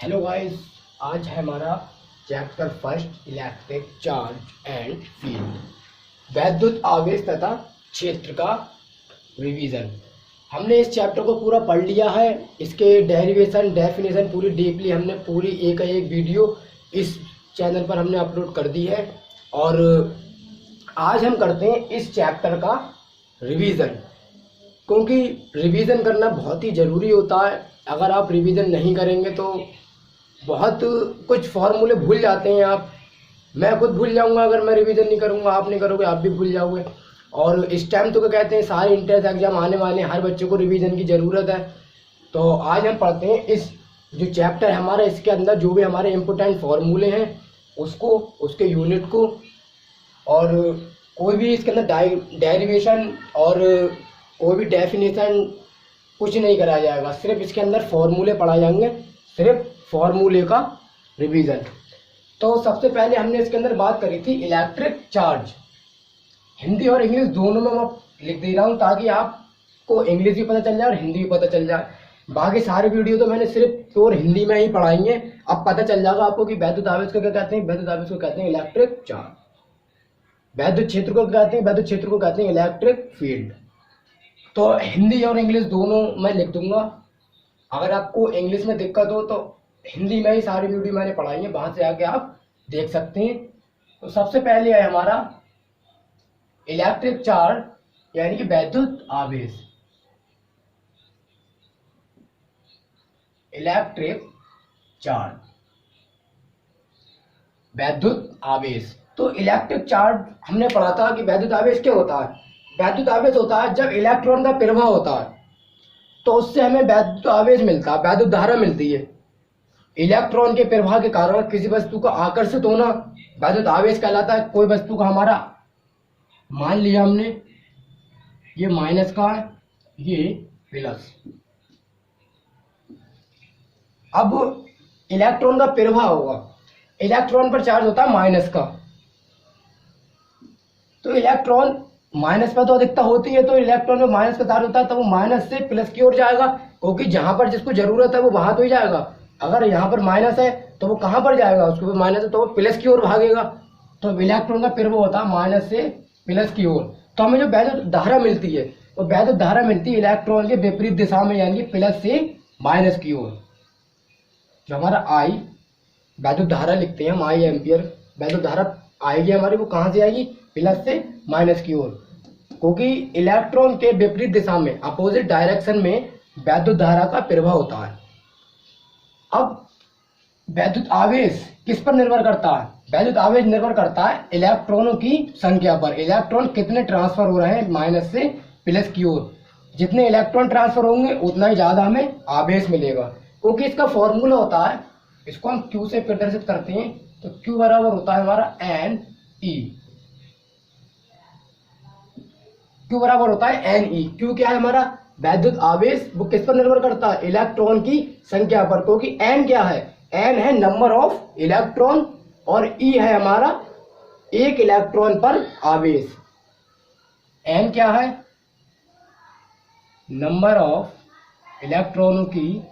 Hello guys, आज है हमारा chapter first electric charge and field, वैद्युत आवेश तथा क्षेत्र का रिवीजन। हमने इस चैप्टर को पूरा पढ़ लिया है। इसके डेरिवेशन डेफिनेशन पूरी डीपली हमने पूरी एक वीडियो इस चैनल पर हमने अपलोड कर दी है। और आज हम करते हैं इस चैप्टर का रिवीजन, क्योंकि रिवीजन करना बहुत ही ज़रूरी होता है। अगर आप रिवीजन नहीं करेंगे तो बहुत कुछ फॉर्मूले भूल जाते हैं आप। मैं खुद भूल जाऊंगा अगर मैं रिवीजन नहीं करूंगा, आप नहीं करोगे आप भी भूल जाओगे। और इस टाइम तो क्या कहते हैं, सारे इंट्रेंस एग्जाम आने वाले हैं, हर बच्चे को रिवीजन की ज़रूरत है। तो आज हम पढ़ते हैं इस जो चैप्टर है हमारा, इसके अंदर जो भी हमारे इम्पोर्टेंट फॉर्मूले हैं उसको, उसके यूनिट को, और कोई भी इसके अंदर डेरिवेशन और कोई भी डेफिनेशन कुछ नहीं कराया जाएगा। सिर्फ इसके अंदर फॉर्मूले पढ़ाए जाएंगे, सिर्फ फॉर्मूले का रिवीजन। तो सबसे पहले हमने इसके अंदर बात करी थी इलेक्ट्रिक चार्ज। हिंदी और इंग्लिश दोनों में मैं लिख दे रहा हूँ ताकि आपको इंग्लिश भी पता चल जाए और हिंदी भी पता चल जाए। बाकी सारे वीडियो तो मैंने सिर्फ प्योर हिंदी में ही पढ़ाई है। अब पता चल जाएगा आपको कि वैद्युत आवेश को क्या कहते हैं। वैद्युत आवेश को कहते हैं इलेक्ट्रिक चार्ज। वैद्युत क्षेत्र को कहते हैं, वैद्युत क्षेत्र को कहते हैं इलेक्ट्रिक फील्ड। तो हिंदी और इंग्लिश दोनों मैं लिख दूंगा। अगर आपको इंग्लिश में दिक्कत हो तो हिंदी में ही सारी वीडियो मैंने पढ़ाई है, वहां से आके आप देख सकते हैं। तो सबसे पहले है हमारा इलेक्ट्रिक चार्ज यानी कि वैद्युत आवेश। इलेक्ट्रिक चार्ज, वैद्युत आवेश। तो इलेक्ट्रिक चार्ज हमने पढ़ा था कि वैद्युत आवेश क्या होता है। वैद्युत आवेश होता है जब इलेक्ट्रॉन का प्रवाह होता है तो उससे हमें वैद्युत आवेश मिलता है, वैद्युत धारा मिलती है। इलेक्ट्रॉन के प्रवाह के कारण किसी वस्तु का आकर्षित होना वैद्युत आवेश कहलाता है। कोई वस्तु का हमारा, मान लिया हमने ये माइनस का है, ये प्लस। अब इलेक्ट्रॉन का प्रवाह होगा, इलेक्ट्रॉन पर चार्ज होता है माइनस का। तो इलेक्ट्रॉन माइनस पर तो अधिकता होती है, तो इलेक्ट्रॉन में माइनस का चार्ज होता है तो वो माइनस से प्लस की ओर जाएगा, क्योंकि जहां पर जिसको जरूरत है वो वहां तो ही जाएगा। अगर यहाँ पर माइनस है तो वो कहाँ पर जाएगा, उसको माइनस है तो वो प्लस की ओर भागेगा। तो इलेक्ट्रॉन का प्रवाह होता है माइनस से प्लस की ओर। तो हमें जो वैद्युत धारा मिलती है वो वैद्युत धारा मिलती है इलेक्ट्रॉन के विपरीत दिशा में, यानी प्लस से माइनस की ओर। जो हमारा आई वैद्युत धारा लिखते हैं हम, आई एम्पियर वैद्युत धारा आएगी हमारी, वो कहाँ से आएगी, प्लस से माइनस की ओर, क्योंकि इलेक्ट्रॉन के विपरीत दिशा में, अपोजिट डायरेक्शन में वैद्युत धारा का प्रवाह होता है। अब वैद्युत आवेश किस पर निर्भर करता है। वैद्युत आवेश निर्भर करता है इलेक्ट्रॉनों की संख्या पर। इलेक्ट्रॉन कितने ट्रांसफर हो रहे हैं माइनस से प्लस की ओर। जितने इलेक्ट्रॉन ट्रांसफर होंगे उतना ही ज्यादा हमें आवेश मिलेगा, क्योंकि इसका फॉर्मूला होता है, इसको हम क्यू से प्रदर्शित करते हैं। तो क्यू बराबर होता है हमारा एन ई। क्यू बराबर होता है एन ई। क्यू क्या है हमारा, वैद्युत आवेश, वो किस पर निर्भर करता है, इलेक्ट्रॉन की संख्या पर। क्योंकि एन क्या है, एन है नंबर ऑफ इलेक्ट्रॉन, और ई है हमारा एक इलेक्ट्रॉन पर आवेश। एन क्या है, नंबर ऑफ इलेक्ट्रॉनों की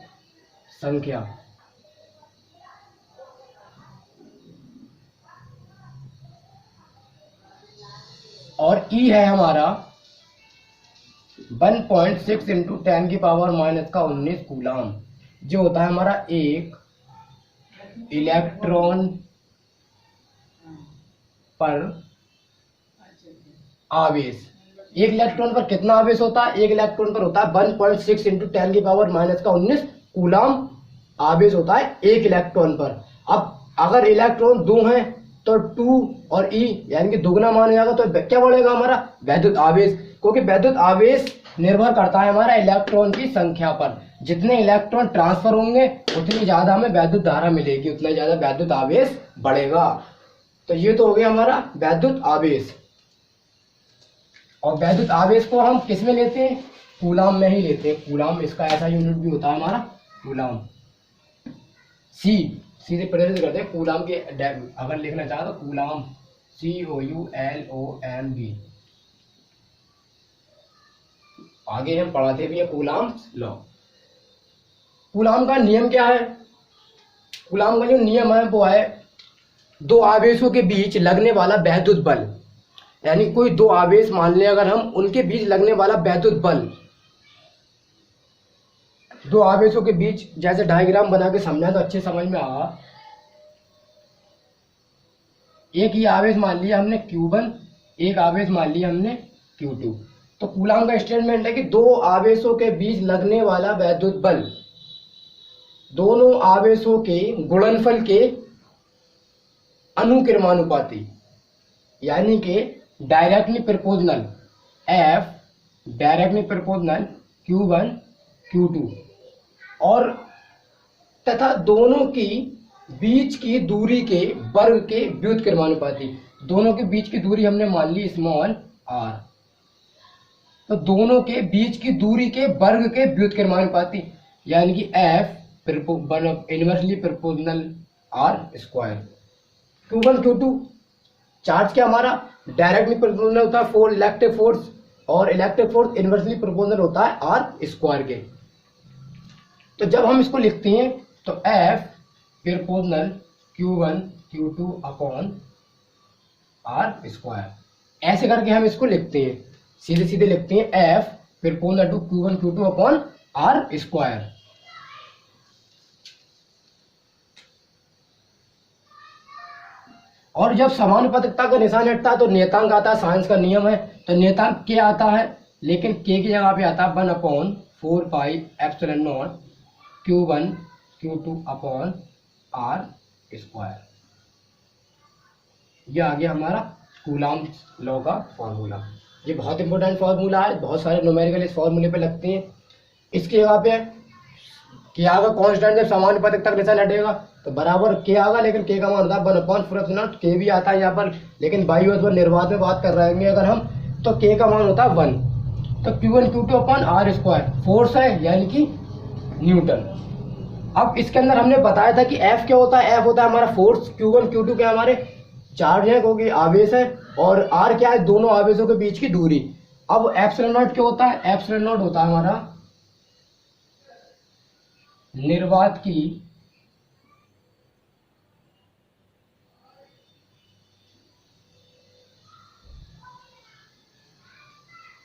संख्या, और ई है हमारा 1.6 इंटू 10 की पावर माइनस का 19 कूलाम, जो होता है हमारा एक इलेक्ट्रॉन पर आवेश। एक इलेक्ट्रॉन पर कितना आवेश होता है, एक इलेक्ट्रॉन पर होता है 1.6 इंटू 10 की पावर माइनस का 19 कूलाम आवेश होता है एक इलेक्ट्रॉन पर। अब अगर इलेक्ट्रॉन दो हैं तो 2 और ई यानी कि दुगना माना जाएगा, तो क्या बढ़ेगा हमारा वैद्युत आवेश, क्योंकि वैद्युत आवेश निर्भर करता है हमारा इलेक्ट्रॉन की संख्या पर। जितने इलेक्ट्रॉन ट्रांसफर होंगे उतनी ज्यादा हमें वैद्युत धारा मिलेगी, उतना ज्यादा वैद्युत आवेश बढ़ेगा। तो ये तो हो गया हमारा वैद्युत आवेश। और वैद्युत आवेश को हम किस में लेते हैं, कूलाम में ही लेते हैं। कूलाम, इसका ऐसा यूनिट भी होता है हमारा कूलाम। सी से प्रदर्शित करते हैं कूलाम के, अगर लिखना चाहे तो कूलाम, COULOMB। आगे हम पढ़ाते भी है कूलाम लॉ। कूलाम का नियम क्या है, कूलाम का जो नियम है वो है दो आवेशों के बीच लगने वाला वैद्युत बल, यानी कोई दो आवेश मान लें अगर हम, उनके बीच लगने वाला वैद्युत बल, दो आवेशों के बीच, जैसे डायग्राम बना के समझा तो अच्छे समझ में आया। एक ही आवेश मान लिया हमने Q1, एक आवेश मान लिया हमने Q2। तो कूलाम का स्टेटमेंट है कि दो आवेशों के बीच लगने वाला वैद्युत बल दोनों आवेशों के गुणनफल के अनुक्रमानुपाती, यानी कि directly proportional, F directly proportional Q1 Q2, और तथा दोनों की बीच की दूरी के वर्ग के व्युत्क्रमानुपाती। दोनों के बीच की दूरी हमने मान ली स्मॉल r, तो दोनों के बीच की दूरी के वर्ग के व्युत्क्रमानुपाती, यानी कि F inversely proportional r square. Q1 Q2 charge क्या हमारा डायरेक्टली प्रोपोर्शनल होता है फोर्स, इलेक्ट्रिक फोर्स, और इलेक्ट्रिक फोर्स इनवर्सली प्रोपोर्शनल होता है r स्क्वायर के। तो जब हम इसको लिखते हैं तो F proportional Q1 Q2 upon r square, ऐसे करके हम इसको लिखते हैं, सीधे सीधे लिखते हैं F proportional to Q1 Q2 upon r square. और जब समानुपातिकता का निशान हटता है तो नियतांक आता है, साइंस का नियम है, तो नियतांक क्या आता है, लेकिन k की जगह पे आता है 1 upon 4 pi epsilon not Q1 Q2 upon r square. यह आ गया हमारा कूलाम लॉ का फॉर्मूला। ये बहुत इंपॉर्टेंट फॉर्मूला है, बहुत सारे न्यूमेरिकल इस फॉर्मूले पे लगते हैं। इसकी जगह पे क्या आगा कांस्टेंट, जब समानुपातिकता का निशान हटेगा तो बराबर के आगा, लेकिन के का मान होता है 1 अपॉन 4 एप्सिलॉन नॉट, के भी आता है यहाँ पर, लेकिन बाई और निर्वात में बात कर रहे हैं अगर हम, तो के का मान होता है 1। तो Q1 Q2 upon r square force है, यानी कि न्यूटन। अब इसके अंदर हमने बताया था कि F क्या होता है, F होता है हमारा फोर्स, Q1 Q2 क्या हमारे चार्ज है क्योंकि आवेश है, और R क्या है दोनों आवेशों के बीच की दूरी। अब एप्सिलॉन नॉट क्या होता है, एप्सिलॉन नॉट होता है हमारा निर्वात की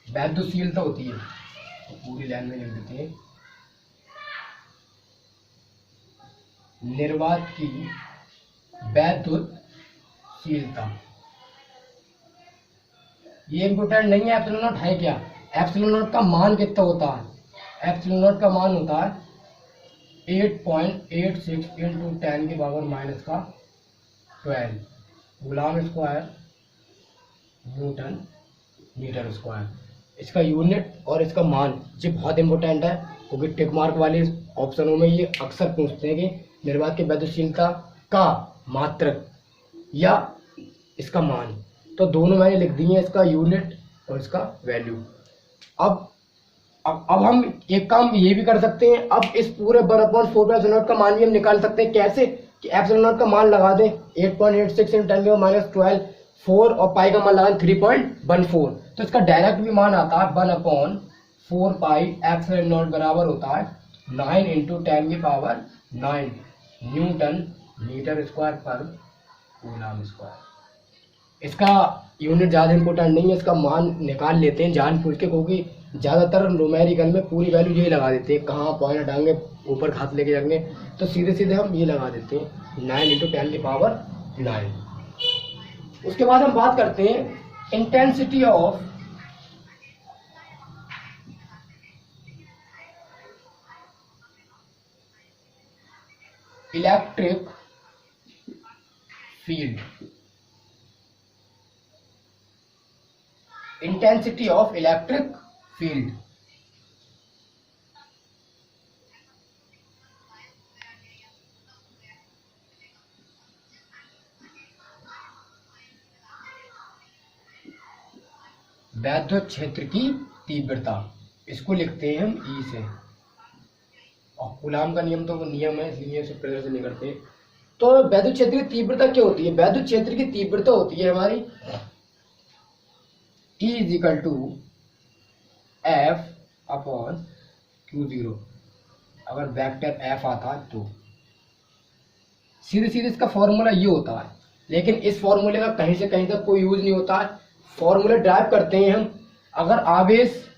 वैद्युशीलता होती है, तो पूरी लाइन में लिख देते हैं, निर्वात की वैद्युशीलता। ये इंपोर्टेंट नहीं है एप्सिलॉन नॉट है क्या, एप्सिलॉन नॉट का मान कितना होता है, एप्सिलॉन नॉट का मान होता है 8.86 इंटू 10 की पावर माइनस का 12 coulomb square newton metre square. इसका यूनिट और इसका मान ये बहुत इंपॉर्टेंट है, क्योंकि टिक मार्क वाले ऑप्शनों में ये अक्सर पूछते हैं कि निर्वात की वैद्युशीलता का मात्रक या इसका मान, तो दोनों मैंने लिख दिए इसका यूनिट और इसका वैल्यू। अब हम एक काम ये भी कर सकते हैं, अब इस पूरे 1/4 एप्सिलॉन नॉट का मान भी हम निकाल सकते हैं। कैसे कि एप्सिलॉन नॉट का मान लगा दें 8.86 × 10 की माइनस 12 4, और पाई का मान लगा 3.14, तो इसका डायरेक्ट भी मान आता है 1/4 पाई एप्सिलॉन नॉट बराबर होता है 9 इंटू 10 की पावर 9 न्यूटन मीटर स्क्वायर पर कूलम स्क्वायर। इसका यूनिट ज़्यादा इंपॉर्टेंट नहीं है, इसका मान निकाल लेते हैं जानबूझ के, क्योंकि ज़्यादातर न्यूमेरिकल में पूरी वैल्यू यही लगा देते हैं, कहाँ पॉइंट हटाएंगे ऊपर खाते लेके जाएंगे, तो सीधे सीधे हम ये लगा देते हैं 9 इंटू 10 की पावर 9। उसके बाद हम बात करते हैं intensity of electric field. Intensity of electric field, वैद्युत क्षेत्र की तीव्रता, इसको लिखते हैं हम E से, और कूलाम का नियम तो वो नियम है इसलिए इसे प्रदर्शन नहीं करते। तो वैद्युत क्षेत्र की तीव्रता क्या होती है, वैद्युत क्षेत्र की तीव्रता होती है हमारी E equal to F upon Q0, अगर वेक्टर F आता तो सीधे सीधे इसका फॉर्मूला ये होता है, लेकिन इस फॉर्मूले का कहीं से कहीं तक कोई यूज नहीं होता है। फॉर्मूला ड्राइव करते हैं हम, अगर आवेश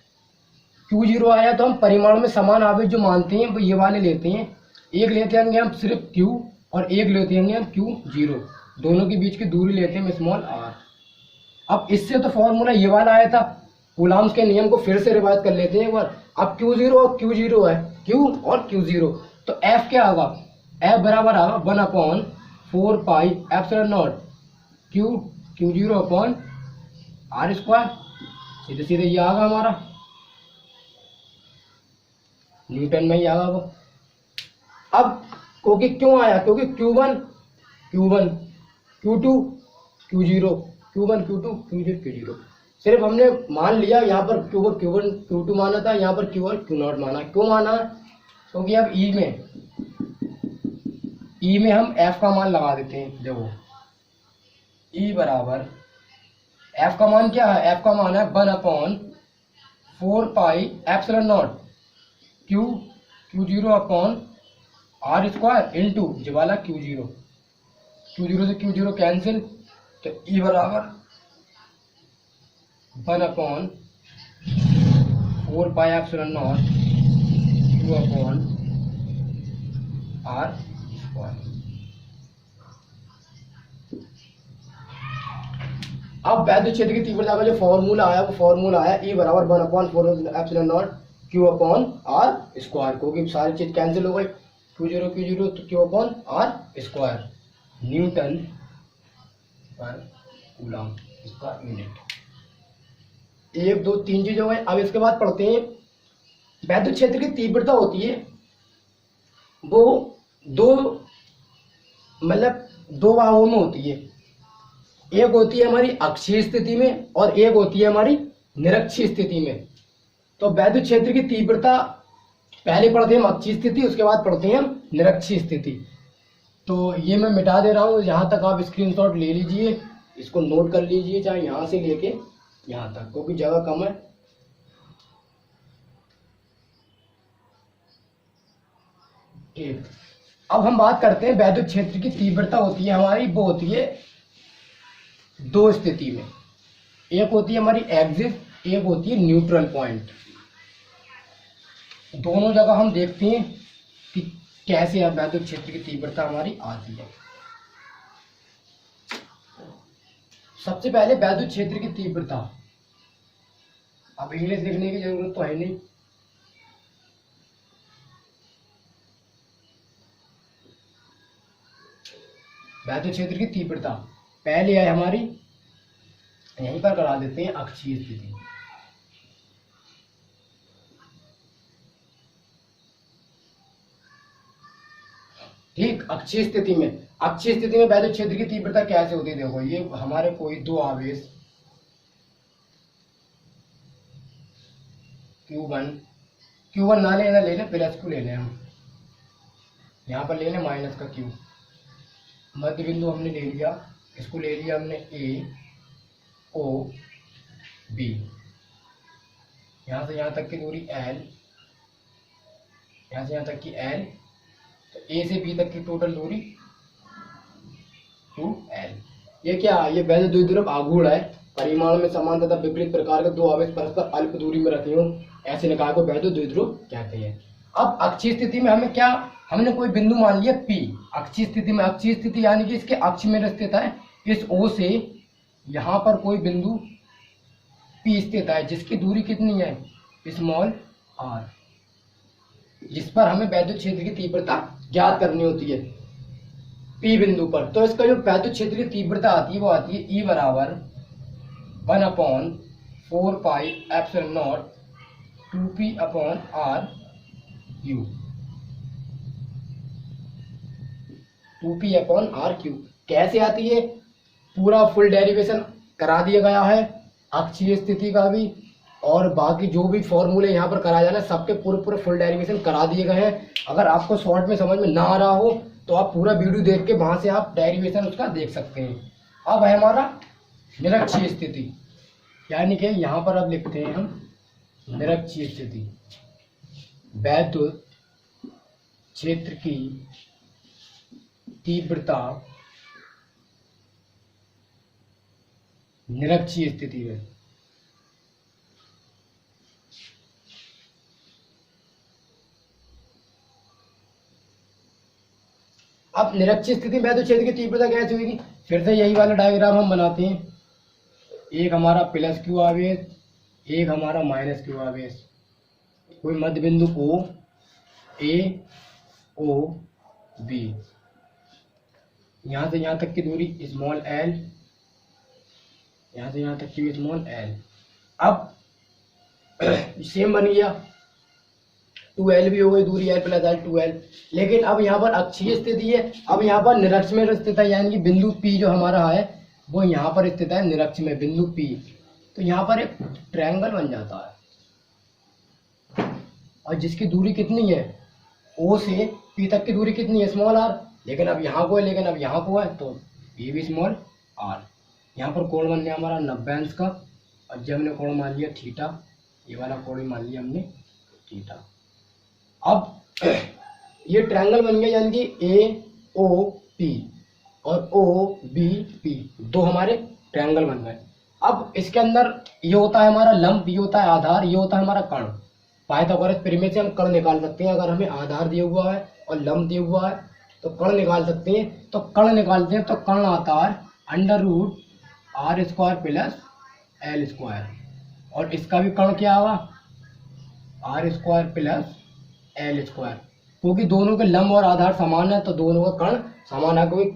Q0 आया तो हम परिमाण में समान आवेश जो मानते हैं वो ये वाले लेते हैं। एक लेते होंगे हम सिर्फ Q और एक लेते होंगे हम Q0, दोनों के बीच की दूरी लेते हैं स्मॉल r। अब इससे तो फॉर्मूला ये वाला आया था, कूलॉम्स के नियम को फिर से रिवाइज कर लेते हैं एक बार। अब Q0 और Q0 है, Q और Q0, तो F क्या होगा, F बराबर आगा 1/4πε0 Q0 अपॉन r स्क्वायर। सीधे सीधे ये आगा हमारा न्यूटन में ही आगा वो। अब क्योंकि क्यों आया, क्योंकि Q1 Q1 Q2 Q0 Q1 Q2 Q0 Q0, सिर्फ हमने मान लिया यहाँ पर Q1 Q1 Q2 माना था, यहाँ पर Q1 Q0 माना। क्यों माना, क्योंकि अब E में हम F का मान लगा देते हैं। देखो E बराबर F का मान क्या है, F का मान है 1/4πε0 Q0 upon r square into जो वाला Q0 से Q0 कैंसिल, तो E बराबर 1/4πε0 Q अपॉन r स्क्वायर। अब वैद्युत क्षेत्र की तीव्रता का जो फॉर्मूला आया वो फॉर्मूला आया E बराबर 1/4πε0 Q अपॉन r स्क्वायर, क्योंकि सारी चीज कैंसिल हो गई, Q0 तो Q upon r square Newton पर कूलॉम इसका यूनिट। 1 2 3 चीज हो गई। अब इसके बाद पढ़ते हैं वैद्युत क्षेत्र की तीव्रता होती है वो दो भागों में होती है। एक होती है हमारी अक्षीय स्थिति में और एक होती है हमारी निरक्षीय स्थिति में। तो वैद्युत क्षेत्र की तीव्रता पहले पढ़ते हैं हम अक्षीय स्थिति, उसके बाद पढ़ते हैं हम निरक्षीय स्थिति। तो ये मैं मिटा दे रहा हूँ, यहाँ तक आप स्क्रीनशॉट ले लीजिए, इसको नोट कर लीजिए, चाहे यहाँ से लेके यहाँ तक, क्योंकि जगह कम है। ठीक, अब हम बात करते हैं वैद्युत क्षेत्र की तीव्रता होती है हमारी, वो होती है दो स्थिति में। एक होती है हमारी एक्सिस, एक होती है न्यूट्रल पॉइंट। दोनों जगह हम देखते हैं कि कैसे अब वैद्युत क्षेत्र की तीव्रता हमारी आती है। सबसे पहले वैद्युत क्षेत्र की तीव्रता, अब इंग्लिश लिखने की जरूरत तो है नहीं, वैद्युत क्षेत्र की तीव्रता पहले है हमारी, यहीं पर करा देते हैं अक्षीय स्थिति। ठीक, अक्षीय स्थिति में वैद्युत क्षेत्र की तीव्रता कैसे होती है, देखो ये हमारे कोई दो आवेश Q1 ना लेना प्लस Q ले लें हम, यहाँ पर ले लें माइनस का Q। मध्य बिंदु हमने ले लिया, इसको ले लिया हमने A O B, यहाँ से यहाँ तक की दूरी L, यहाँ से यहाँ तक की L, तो A से B तक की टोटल दूरी 2L। ये क्या है, ये वैद्युत द्विध्रुव आघूर्ण है, परिमाण में समान तथा विपरीत प्रकार के दो आवेश परस्पर अल्प दूरी में रखे हों, ऐसे निकाय को वैद्युत द्विध्रुव कहते हैं। अब अक्षीय स्थिति में हमें क्या, हमने कोई बिंदु मान लिया P। अक्षीय स्थिति यानी कि इसके अक्ष में स्थित है, इस O से यहाँ पर कोई बिंदु P स्थित है, जिसकी दूरी कितनी है, स्मॉल r, जिस पर हमें वैद्युत क्षेत्र की तीव्रता ज्ञात करनी होती है P बिंदु पर। तो इसका जो वैद्युत क्षेत्र की तीव्रता आती है वो आती है E बराबर 1/4πε0 2P upon r Q, 2P upon r Q। कैसे आती है, पूरा फुल डेरिवेशन करा दिया गया है, अक्षीय स्थिति का भी और बाकी जो भी फॉर्मूले यहाँ पर कराया जाना सबके पूरे फुल डेरिवेशन करा दिए गए हैं। अगर आपको शॉर्ट में समझ में ना आ रहा हो तो आप पूरा वीडियो देख के वहां से आप डेरिवेशन उसका देख सकते हैं। अब है हमारा निरक्षीय स्थिति, यानी कि यहाँ पर अब लिखते हैं हम निरक्षीय स्थिति। वैद्युत क्षेत्र की तीव्रता निरक्षीय स्थिति में। अब निरक्षीय स्थिति में तो क्षेत्र की तीव्रता कैसे होगी? फिर से यही वाला डायग्राम हम बनाते हैं। एक हमारा प्लस क्यू आवेश, एक हमारा माइनस क्यू आवेश, कोई मध्य बिंदु ओ, ए, ओ, बी, यहाँ से यहाँ तक की दूरी स्मॉल एल, यहाँ से यहाँ तक की स्मॉल एल। अब सेम बन गया, 2l भी हो गई दूरी l प्लस l 2l। लेकिन अब यहाँ पर अक्षीय स्थिति है, अब यहाँ पर निरक्ष में स्थित है, यानी कि बिंदु P जो हमारा है वो यहाँ पर स्थित है निरक्ष में बिंदु P। तो यहाँ पर एक ट्रायंगल बन जाता है, और जिसकी दूरी कितनी है, O से P तक की दूरी कितनी है, स्मॉल r। लेकिन अब यहाँ को है, लेकिन अब यहाँ को है, तो ये भी स्मॉल r। यहाँ पर कोण बन गया हमारा 90 अंश का, और जब हमने कोण मान लिया थीटा, ये वाला कोण मान लिया हमने थीटा। अब ये ट्रायंगल बन गया, यानी कि ए ओ पी और ओ बी पी, दो हमारे ट्रायंगल बन गए। अब इसके अंदर ये होता है हमारा लंब, ये होता है आधार, ये होता है हमारा कर्ण। पाइथागोरस प्रमेय से हम कर्ण निकाल सकते हैं। अगर हमें आधार दिया हुआ है और लंब दिया हुआ है तो कर्ण निकाल सकते हैं। तो कर्ण निकालते हैं तो कर्ण आता है √r² प्लस l², और इसका भी कर्ण क्या होगा, r² प्लस l², क्योंकि दोनों के लंब और आधार समान है तो दोनों का कर्ण समान है। क्योंकि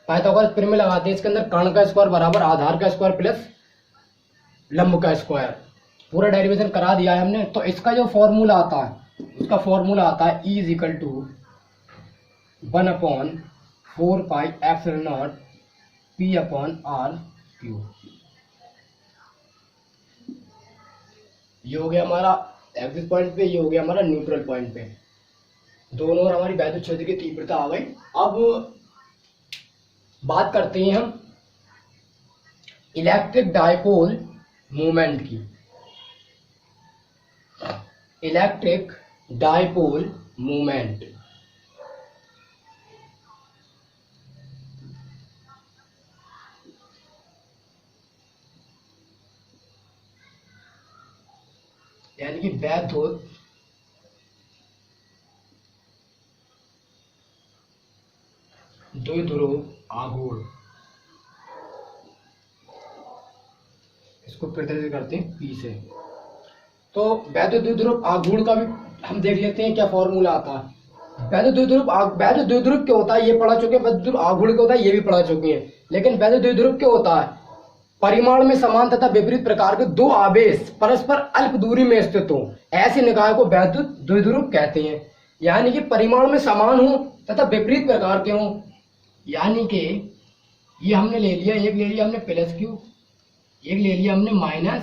पाइथागोरस प्रमेय लगाते हैं, इसके अंदर कर्ण का स्क्वायर बराबर आधार का स्क्वायर प्लस लंब का स्क्वायर। पूरा डेरिवेशन करा दिया है हमने। तो इसका जो फॉर्मूला आता है, उसका फॉर्मूला आता है E = 1/4πε0 P/r³। ये हो गया हमारा एक्सिस पॉइंट पे, ये हो गया हमारा न्यूट्रल पॉइंट पे। दोनों और हमारी वैद्युत क्षेत्र की तीव्रता आ गई। अब बात करते हैं हम इलेक्ट्रिक डायपोल मोमेंट की। इलेक्ट्रिक डायपोल मोमेंट, यानी कि वैद्युत द्विध्रुव आघूर्ण, इसको प्रदर्शित करते हैं P से। तो वैद्युत द्विध्रुव आघूर्ण का भी हम देख लेते हैं क्या फॉर्मूला आता है। वैद्युत द्विध्रुव क्या होता है ये पढ़ा चुके हैं, वैद्युत आघूर्ण क्या होता है ये भी पढ़ा चुके हैं। लेकिन वैद्युत द्विध्रुव क्या होता है, परिमाण में समान तथा विपरीत प्रकार के दो आवेश परस्पर अल्प दूरी में स्थित हो, ऐसे निकाय को वैद्युत द्विध्रुव कहते हैं। यानी कि परिमाण में समान हो तथा विपरीत प्रकार के हो। यानी कि ये हमने ले लिया, एक ले लिया हमने प्लस क्यू, एक ले लिया हमने माइनस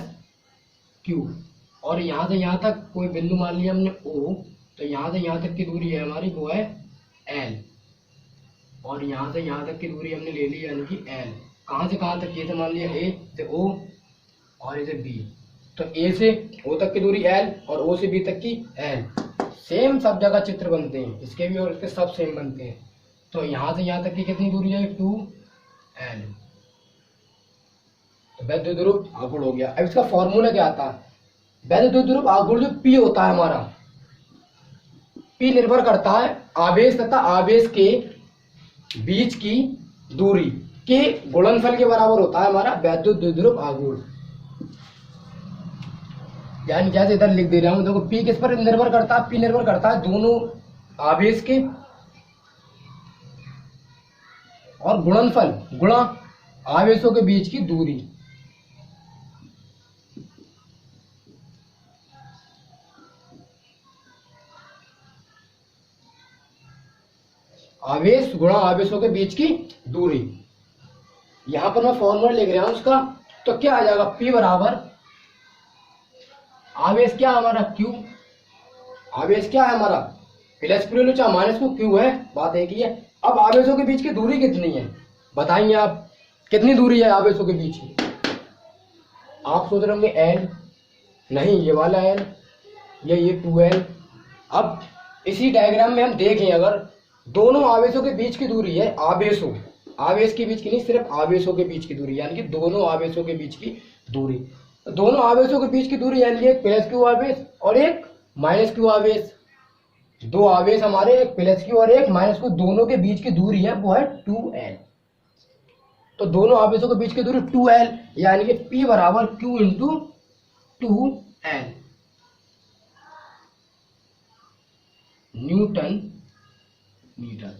क्यू, और यहाँ से यहाँ तक कोई बिंदु मान लिया हमने O, तो यहाँ से यहाँ तक की दूरी है हमारी वो है L, और यहाँ से यहाँ तक की दूरी हमने ले ली यानी कि L। कहाँ से कहाँ तक, ये से मान लिया A से O और ये से B, तो A से O तक की दूरी L और O से B तक की L। सेम सब जगह चित्र बनते हैं, इसके भी और इसके सब सेम बनते हैं। तो यहाँ से यहाँ तक की कितनी दूरी है 2L। तो वैद्युत द्विध्रुव आघूर्ण हो गया। अब इसका फॉर्मूला क्या आता है, वैद्युत द्विध्रुव आघूर्ण जो P होता है हमारा, P निर्भर करता है आवेश तथा आवेश के बीच की दूरी के गुणनफल के बराबर होता है हमारा वैद्युत द्विध्रुव आघूर्ण। यानी जैसे इधर लिख दे रहा हूं, देखो P किस पर निर्भर करता है, P निर्भर करता है दोनों आवेश के और गुणनफल गुणा आवेशों के बीच की दूरी। आवेश गुणा आवेशों के बीच की दूरी। यहां पर मैं फॉर्मूला लिख रहा हूं उसका, तो क्या आ जाएगा, P बराबर आवेश क्या है हमारा Q, आवेश क्या है हमारा प्लस Q ले लो चाहे माइनस Q है, बात एक ही है। अब आवेशों के बीच की दूरी कितनी है बताइए आप, कितनी दूरी है आवेशों के बीच की। आप सोच रहे होंगे L, नहीं ये वाला L, ये 2L। अब इसी डायग्राम में हम देखें, अगर दोनों आवेशों के बीच की दूरी है, आवेशों, आवेश के बीच की नहीं, सिर्फ आवेशों के बीच की दूरी, यानी कि दोनों आवेशों के बीच की दूरी। दोनों आवेशों के बीच की दूरी यानी एक प्लस क्यू आवेश और एक माइनस क्यू आवेश। दो आवेश हमारे, एक प्लस क्यू और एक माइनस क्यू, दोनों के बीच की दूरी है वो है 2l। तो दोनों आवेशों के बीच की दूरी 2l, यानी कि P बराबर Q into 2l Newton metre.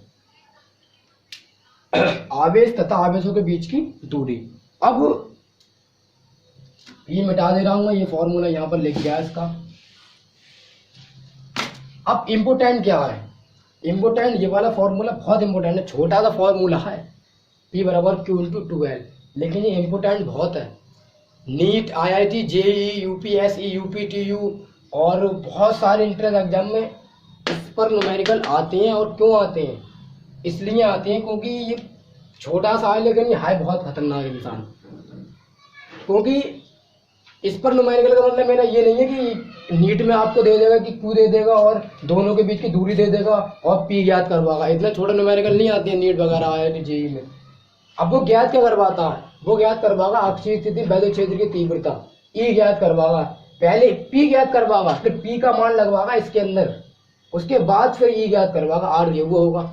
आवेश तथा आवेशों के बीच की दूरी। अब ये मिटा दे रहा हूं मैं, ये फॉर्मूला यहां पर लिख गया इसका। अब इम्पोर्टेंट क्या है, इम्पोर्टेंट ये वाला फॉर्मूला बहुत इंपॉर्टेंट है, छोटा सा फॉर्मूला है P बराबर Q इंटू 2l, लेकिन ये इम्पोर्टेंट बहुत है। NEET, IIT, JEE, UPSE, UPTU और बहुत सारे इंट्रेंस एग्जाम में इस पर न्यूमेरिकल आते हैं। और क्यों आते हैं, इसलिए आते हैं क्योंकि ये छोटा सा है लेकिन ये है बहुत खतरनाक इंसान। क्योंकि इस पर न्यूमेरिकल का मतलब मेरा ये नहीं है कि नीट में आपको दे देगा कि Q दे देगा और दोनों के बीच की दूरी दे देगा और P ज्ञात करवाएगा। इतना छोटा न्यूमेरिकल नहीं आती है नीट वगैरह IIT JEE में। अब वो ज्ञात क्या करवाता है, वो ज्ञात करवाएगा अक्षीय स्थिति, वैद्युत क्षेत्र की तीव्रता, E ज्ञात करवाएगा। पहले P ज्ञात करवाएगा, फिर P का मान लगवाएगा इसके अंदर, उसके बाद फिर E ज्ञात करवाएगा, R ये वो होगा।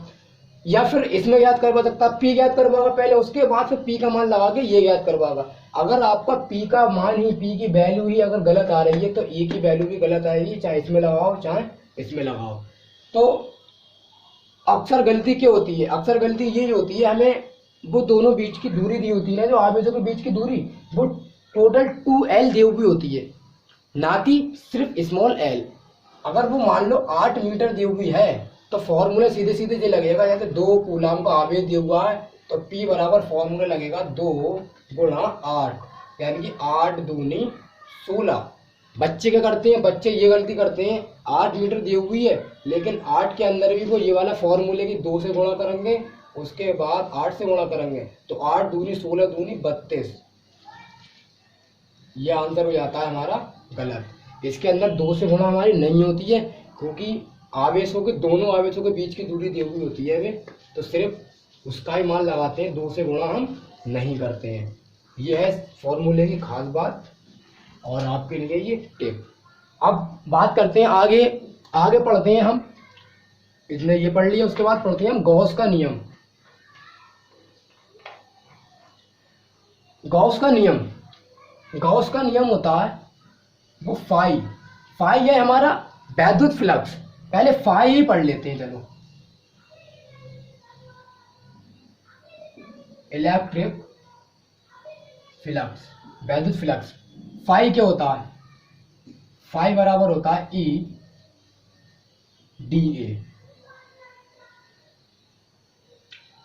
या फिर इसमें ज्ञात करवा सकता है, P ज्ञात करवाएगा पहले, उसके बाद फिर P का मान लगा के ये ज्ञात करवाएगा। अगर आपका P का मान ही, P की वैल्यू ही अगर गलत आ रही है तो E की वैल्यू भी गलत आएगी, चाहे इसमें लगाओ चाहे इसमें लगाओ। तो अक्सर गलती क्या होती है, अक्सर गलती ये होती है, हमें वो दोनों बीच की दूरी दी होती है ना, जो आवेशों के बीच की दूरी, वो टोटल 2l दी हुई होती है, ना कि सिर्फ स्मॉल l। अगर वो मान लो 8 मीटर दी हुई है तो फॉर्मूला सीधे सीधे ये लगेगा, जैसे 2 कूलाम का आवेश दिया हुआ है तो P बराबर फॉर्मूला लगेगा 2 गुणा 8, यानी कि 8 दूनी 16। बच्चे क्या करते हैं, बच्चे ये गलती करते हैं, 8 मीटर दी हुई है लेकिन 8 के अंदर भी वो ये वाला फॉर्मूले की 2 से गुणा करेंगे, उसके बाद 8 से गुणा करेंगे, तो 8 दूनी 16 दूनी 32। ये आंसर हो जाता है हमारा गलत। इसके अंदर 2 से गुणा हमारी नहीं होती है, क्योंकि आवेशों के, दोनों आवेशों के बीच की दूरी दी हुई होती है वे, तो सिर्फ उसका ही मान लगाते हैं, 2 से गुणा हम नहीं करते हैं। ये है फॉर्मूले की खास बात और आपके लिए ये टिप। अब बात करते हैं आगे, आगे पढ़ते हैं हम, इसने ये पढ़ लिया, उसके बाद पढ़ते हैं हम गॉस का नियम। गॉस का नियम, गॉस का नियम होता है वो फाई, फाई है हमारा वैद्युत फ्लक्स। पहले फाई ही पढ़ लेते हैं, चलो। इलेक्ट्रिक फ्लक्स, वैद्युत फ्लक्स, फाई क्या होता है, फाई बराबर होता है E dA।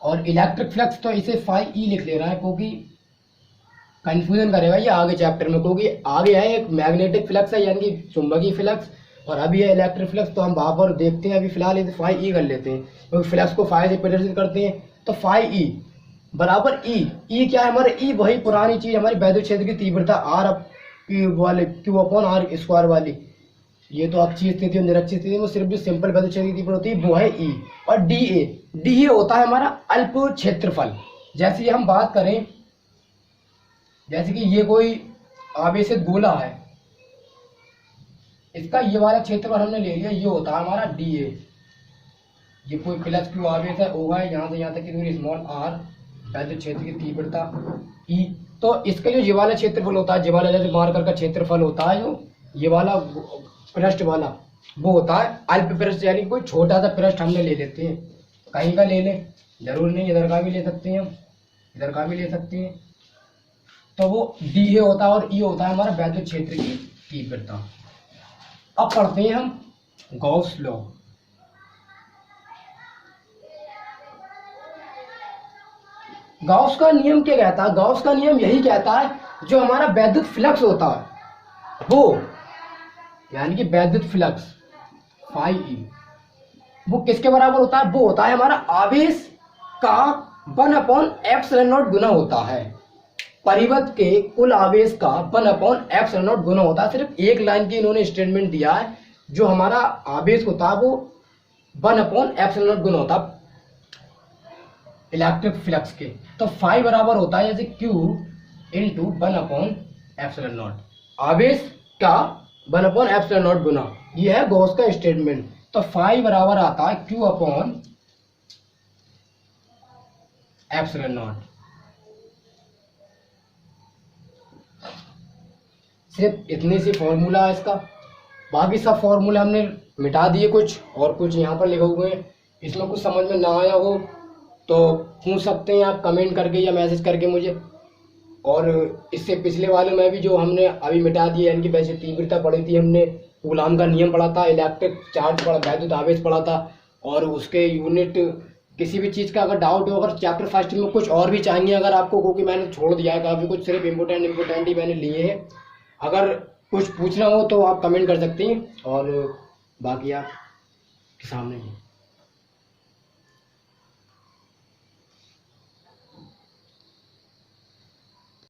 और इलेक्ट्रिक फ्लक्स तो इसे फाई E लिख ले रहा है क्योंकि कंफ्यूजन करेगा ये आगे चैप्टर में, क्योंकि आगे है एक मैग्नेटिक फ्लक्स है यानी कि चुंबकीय फ्लक्स, और अभी है इलेक्ट्रिक फ्लक्स। तो हम वहां पर देखते हैं, अभी फिलहाल इसे फाई E कर लेते हैं क्योंकि फ्लक्स को फाई से प्रदर्शित करते हैं। तो फाई E बराबर E क्या है हमारे, E वही पुरानी चीज हमारी वैद्युत क्षेत्र की तीव्रता R वाले Q अपॉन R स्क्वायर वाली। ये तो अक्षीय स्थिति और निरक्षीय स्थिति में सिर्फ जो सिंपल वैद्युत क्षेत्र की तीव्रता होती है वो है E। और DA होता है हमारा अल्प क्षेत्रफल। जैसे हम बात करें, जैसे कि ये कोई आवेशित गोला है, इसका ये वाला क्षेत्रफल हमने ले लिया, ये होता है हमारा DA। ये कोई प्लस क्यू आवेश है, O है, यहाँ से यहाँ तक की दूरी स्मॉल r, वैद्युत क्षेत्र की तीव्रता E। तो इसका जो ये वाला क्षेत्रफल होता है, ये वाला जैसे मार्कर का क्षेत्रफल होता है, जो ये वाला पृष्ठ वाला, वो होता है अल्प पृष्ठ, यानी कोई छोटा सा पृष्ठ हमने ले लेते हैं, कहीं का ले लें, जरूर नहीं, इधर का भी ले सकते हैं हम, इधर का भी ले सकते हैं। तो वो DA होता है और E होता है हमारा वैद्युत क्षेत्र की तीव्रता। अब पढ़ते हैं हम गॉस लॉ। गॉस का नियम क्या कहता है, गॉस का नियम यही कहता है जो हमारा वैद्युत फ्लक्स होता है वो, यानी कि वैद्युत फ्लक्स फाई E, वो किसके बराबर होता है, वो होता है हमारा आवेश का 1/ε0 गुना होता है। परिवत के कुल आवेश का 1/ε0 गुना होता है। सिर्फ एक लाइन की इन्होंने स्टेटमेंट दिया है, जो हमारा आवेश होता है वो 1/ε0 गुना होता इलेक्ट्रिक फ्लक्स के। तो फाई बराबर होता है जैसे Q इंटू 1/ε0, आवेश का 1/ε0 गुना, ये है गॉस का स्टेटमेंट। तो फाई बराबर आता है Q/ε0। सिर्फ इतनी सी फॉर्मूला है इसका, बाकी सब फॉर्मूले हमने मिटा दिए कुछ, और कुछ यहाँ पर लिखे हुए हैं। इसमें कुछ समझ में ना आया हो तो पूछ सकते हैं आप कमेंट करके या मैसेज करके मुझे। और इससे पिछले वाले में भी जो हमने अभी मिटा दिए, यानी कि वैसे तीव्रता पढ़ी थी हमने, कूलाम का नियम पढ़ा था, इलेक्ट्रिक चार्ज पढ़ा, वैद्युत आवेश पढ़ा था, और उसके यूनिट, किसी भी चीज़ का अगर डाउट हो, अगर चैप्टर फर्स्ट में कुछ और भी चाहिए अगर आपको, क्योंकि मैंने छोड़ दिया है काफ़ी कुछ, सिर्फ इम्पोर्टेंट ही मैंने लिए हैं। अगर कुछ पूछना हो तो आप कमेंट कर सकते हैं, और बाकी आप के सामने